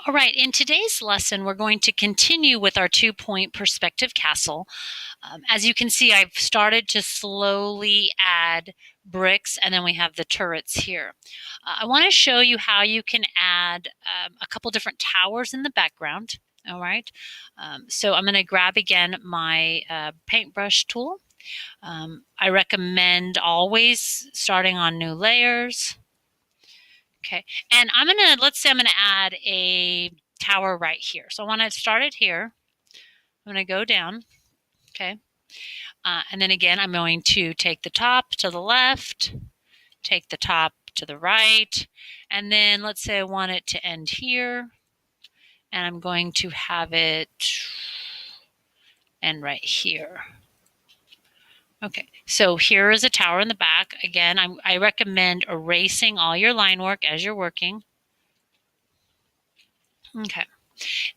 All right, in today's lesson, we're going to continue with our 2-point perspective castle. As you can see, I've started to slowly add bricks, and then we have the turrets here. I want to show you how you can add a couple different towers in the background. All right, so I'm going to grab again my paintbrush tool. I recommend always starting on new layers. Okay, and let's say I'm gonna add a tower right here. So I want to start it here. I'm going to go down, okay? And then again, I'm going to take the top to the left, take the top to the right, and then let's say I want it to end here, and I'm going to have it end right here. Okay, so here is a tower in the back. Again, I recommend erasing all your line work as you're working. Okay.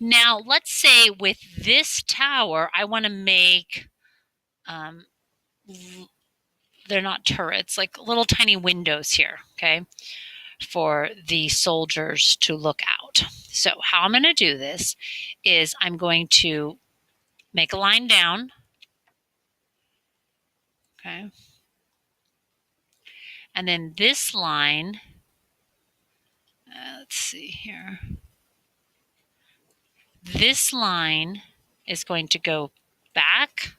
Now, let's say with this tower, I want to make, they're not turrets, like little tiny windows here, okay, for the soldiers to look out. So how I'm going to do this is I'm going to make a line down, okay, and then this line, let's see here, this line is going to go back,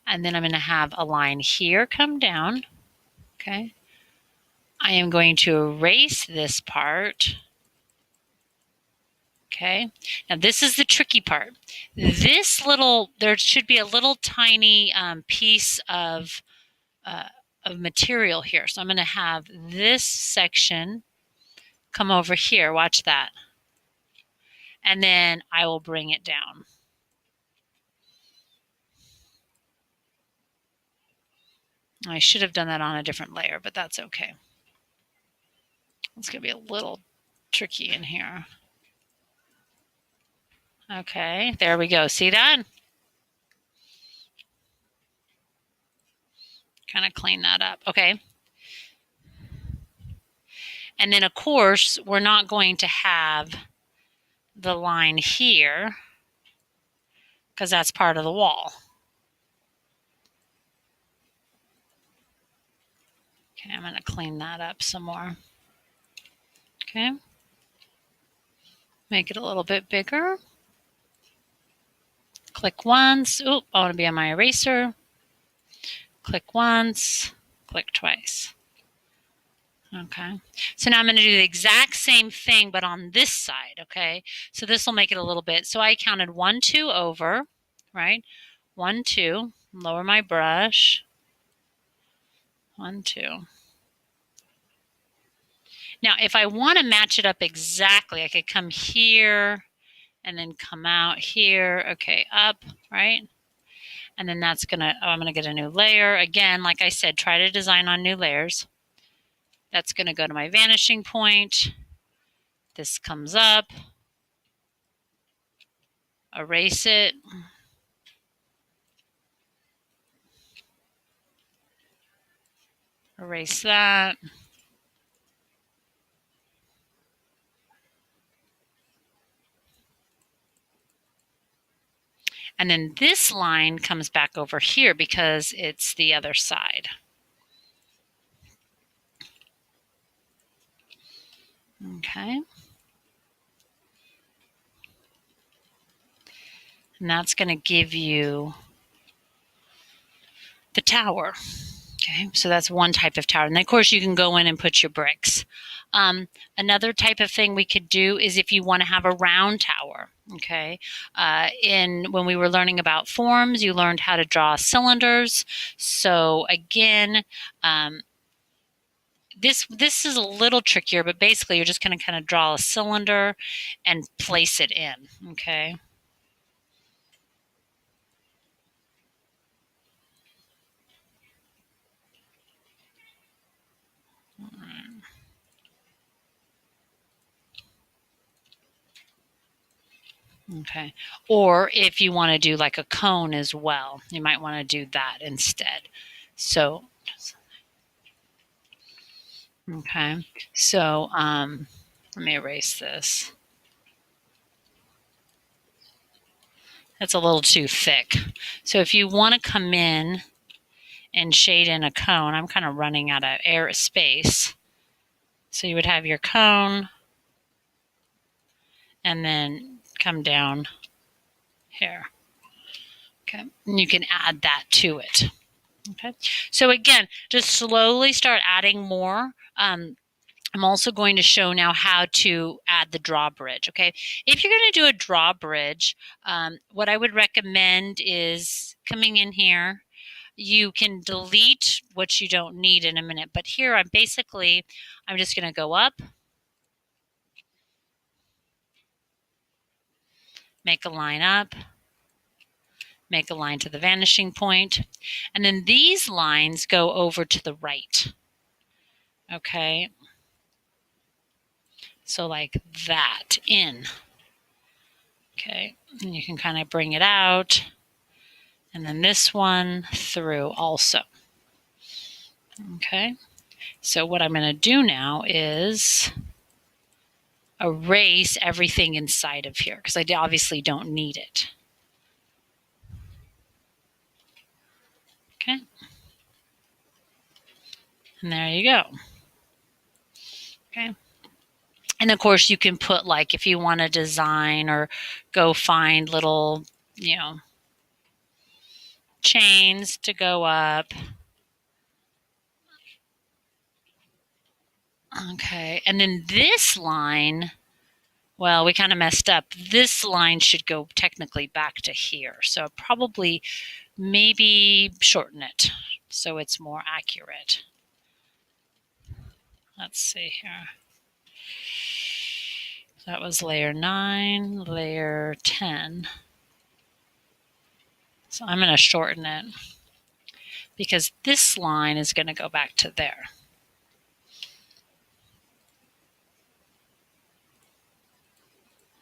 and then I'm going to have a line here come down, okay. I am going to erase this part. Okay, now this is the tricky part. There should be a little tiny piece of material here. So I'm going to have this section come over here. Watch that. And then I will bring it down. I should have done that on a different layer, but that's okay. It's going to be a little tricky in here. Okay, there we go. See that? Kind of clean that up. Okay. And then, of course, we're not going to have the line here because that's part of the wall. Okay, I'm going to clean that up some more. Okay. Make it a little bit bigger. Click once. Oop, I want to be on my eraser. Click once. Click twice. Okay. So now I'm going to do the exact same thing, but on this side. Okay. So this will make it a little bit. So I counted 1, 2 over, right? 1, 2. Lower my brush. 1, 2. Now, if I want to match it up exactly, I could come here and then come out here. Okay, up, right? And then that's going to, I'm going to get a new layer. Again, like I said, try to design on new layers. That's going to go to my vanishing point. This comes up. Erase it. Erase that. And then this line comes back over here because it's the other side. Okay. And that's going to give you the tower. Okay, so that's one type of tower. And then, of course, you can go in and put your bricks. Another type of thing we could do is if you want to have a round tower. Okay, when we were learning about forms, you learned how to draw cylinders. So again, this is a little trickier, but basically you're just going to kind of draw a cylinder and place it in. Okay. Okay. Or if you want to do like a cone as well, you might want to do that instead. So, okay. So, let me erase this. That's a little too thick. So if you want to come in and shade in a cone, I'm kind of running out of air space. So you would have your cone and then come down here. Okay, and you can add that to it. Okay, so again, just slowly start adding more. I'm also going to show now how to add the drawbridge. Okay, if you're going to do a drawbridge, what I would recommend is coming in here. You can delete what you don't need in a minute, but here I'm just going to go up, make a line up, make a line to the vanishing point, and then these lines go over to the right. Okay, so like that, in. Okay, and you can kind of bring it out, and then this one through also. Okay, so what I'm going to do now is erase everything inside of here because I obviously don't need it. Okay, and there you go. Okay, and of course you can put, like, if you want to design or go find little, chains to go up. Okay, and then this line, well, we kind of messed up. This line should go technically back to here. So probably maybe shorten it so it's more accurate. Let's see here. That was layer 9, layer 10. So I'm going to shorten it because this line is going to go back to there.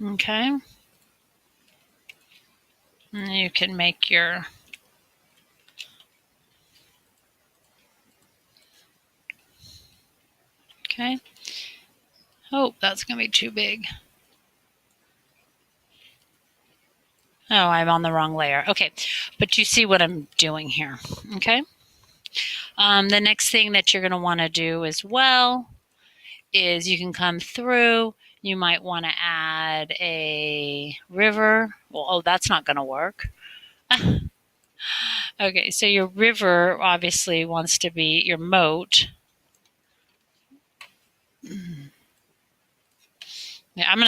Okay. And you can make your okay. Oh, that's going to be too big. Oh, I'm on the wrong layer. Okay, but you see what I'm doing here. Okay. The next thing that you're going to want to do as well is you can come through. You might want to add a river. Well, oh, that's not going to work. Okay, so your river obviously wants to be your moat. Yeah, I'm going to